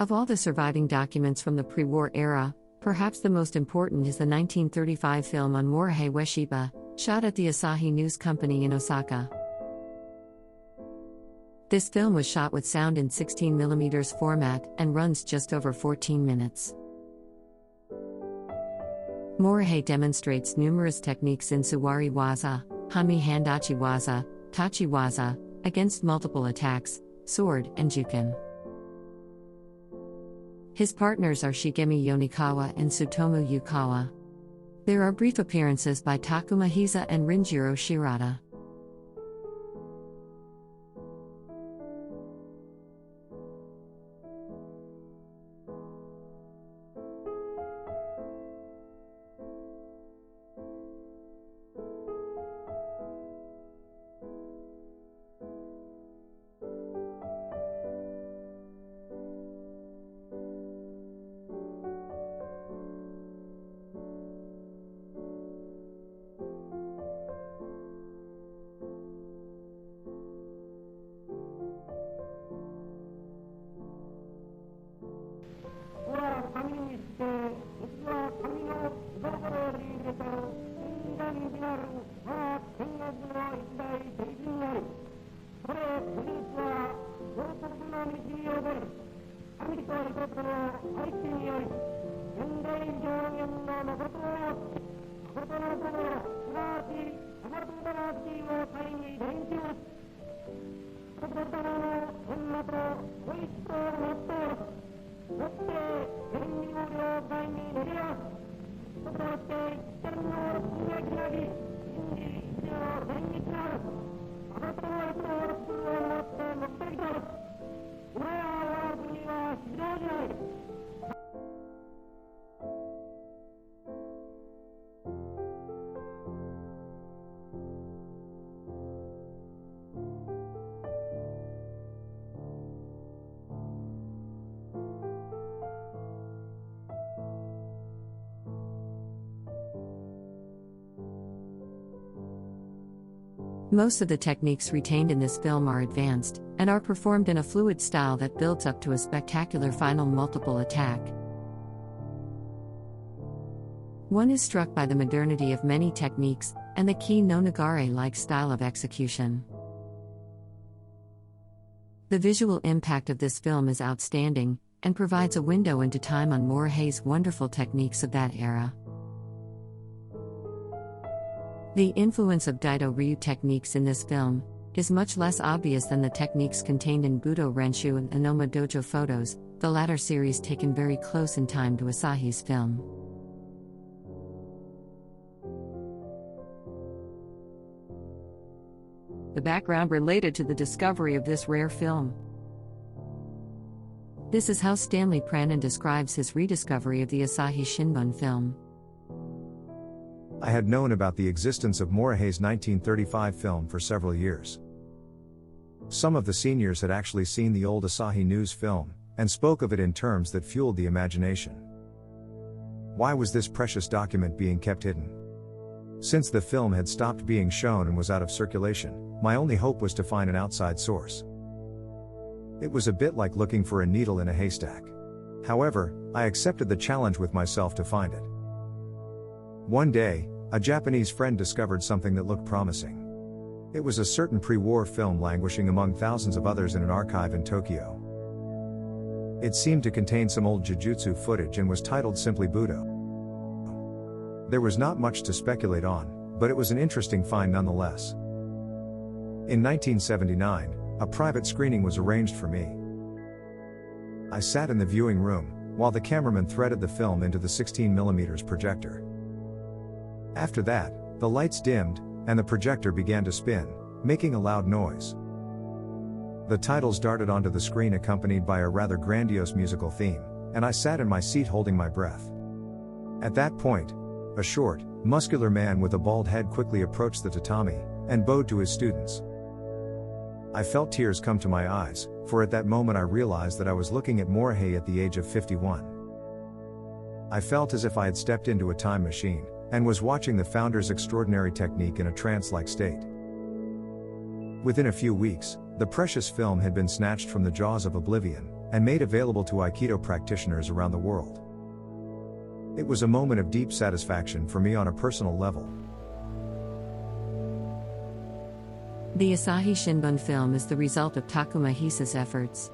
Of all the surviving documents from the pre-war era, perhaps the most important is the 1935 film on Morihei Ueshiba, shot at the Asahi News Company in Osaka. This film was shot with sound in 16mm format and runs just over 14 minutes. Morihei demonstrates numerous techniques in suwariwaza, hanmi handachi-waza, tachiwaza, against multiple attacks, sword and juken. His partners are Shigemi Yonekawa and Tsutomu Yukawa. There are brief appearances by Takuma Hisa and Rinjiro Shirata. Most of the techniques retained in this film are advanced, and are performed in a fluid style that builds up to a spectacular final multiple attack. One is struck by the modernity of many techniques, and the key no nagare-like style of execution. The visual impact of this film is outstanding, and provides a window into time on Morihei's wonderful techniques of that era. The influence of Daido Ryu techniques in this film is much less obvious than the techniques contained in Budo Renshu and Anoma Dojo photos, the latter series taken very close in time to Asahi's film. The background related to the discovery of this rare film. This is how Stanley Pranin describes his rediscovery of the Asahi Shinbun film. I had known about the existence of Morihei's 1935 film for several years. Some of the seniors had actually seen the old Asahi News film, and spoke of it in terms that fueled the imagination. Why was this precious document being kept hidden? Since the film had stopped being shown and was out of circulation, my only hope was to find an outside source. It was a bit like looking for a needle in a haystack. However, I accepted the challenge with myself to find it. One day, a Japanese friend discovered something that looked promising. It was a certain pre-war film languishing among thousands of others in an archive in Tokyo. It seemed to contain some old jujutsu footage and was titled simply Budo. There was not much to speculate on, but it was an interesting find nonetheless. In 1979, a private screening was arranged for me. I sat in the viewing room, while the cameraman threaded the film into the 16mm projector. After that, the lights dimmed, and the projector began to spin, making a loud noise. The titles darted onto the screen accompanied by a rather grandiose musical theme, and I sat in my seat holding my breath. At that point, a short, muscular man with a bald head quickly approached the tatami, and bowed to his students. I felt tears come to my eyes, for at that moment I realized that I was looking at Morihei at the age of 51. I felt as if I had stepped into a time machine, and was watching the founder's extraordinary technique in a trance-like state. Within a few weeks, the precious film had been snatched from the jaws of oblivion, and made available to Aikido practitioners around the world. It was a moment of deep satisfaction for me on a personal level. The Asahi Shinbun film is the result of Takuma Hisa's efforts.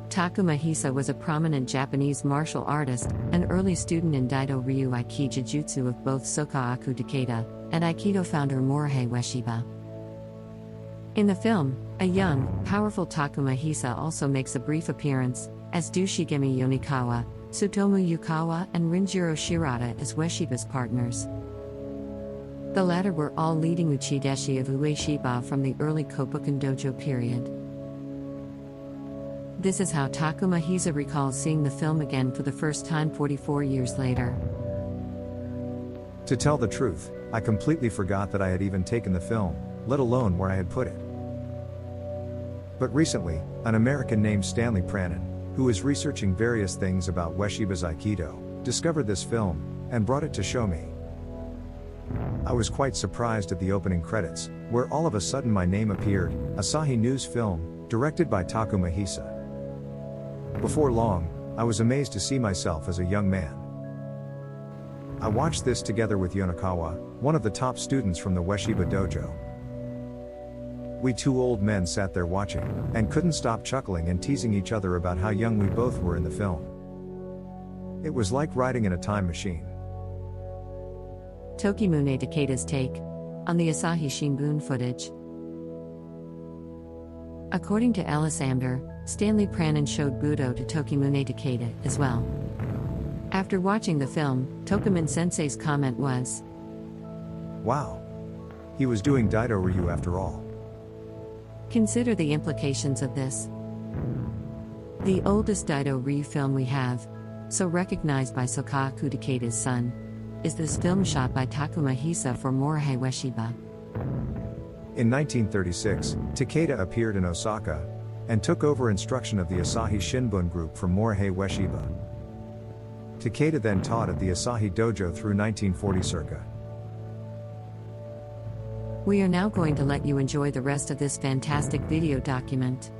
Takuma Hisa was a prominent Japanese martial artist, an early student in Daido Ryu Aiki Jujutsu of both Soka-aku Takeda and Aikido founder Morihei Ueshiba. In the film, a young, powerful Takuma Hisa also makes a brief appearance, as do Shigemi Yonekawa, Tsutomu Yukawa and Rinjiro Shirata as Ueshiba's partners. The latter were all leading uchideshi of Ueshiba from the early Kobukan Dojo period. This is how Takuma Hisa recalls seeing the film again for the first time 44 years later. To tell the truth, I completely forgot that I had even taken the film, let alone where I had put it. But recently, an American named Stanley Pranin, who is researching various things about Ueshiba's Aikido, discovered this film, and brought it to show me. I was quite surprised at the opening credits, where all of a sudden my name appeared, Asahi News Film, directed by Takuma Hisa. Before long, I was amazed to see myself as a young man. I watched this together with Yonekawa, one of the top students from the Ueshiba dojo. We two old men sat there watching, and couldn't stop chuckling and teasing each other about how young we both were in the film. It was like riding in a time machine. Tokimune Takeda's take on the Asahi Shinbun footage. According to Ellis Amder, Stanley Pranin showed Budo to Tokimune Takeda as well. After watching the film, Tokumin Sensei's comment was, "Wow. He was doing Daido Ryu after all." Consider the implications of this. The oldest Daido Ryu film we have, so recognized by Soka-aku Takeda's son, is this film shot by Takuma Hisa for Morihei Ueshiba. In 1936, Takeda appeared in Osaka, and took over instruction of the Asahi Shinbun group from Morihei Ueshiba. Takeda then taught at the Asahi Dojo through 1940 circa. We are now going to let you enjoy the rest of this fantastic video document.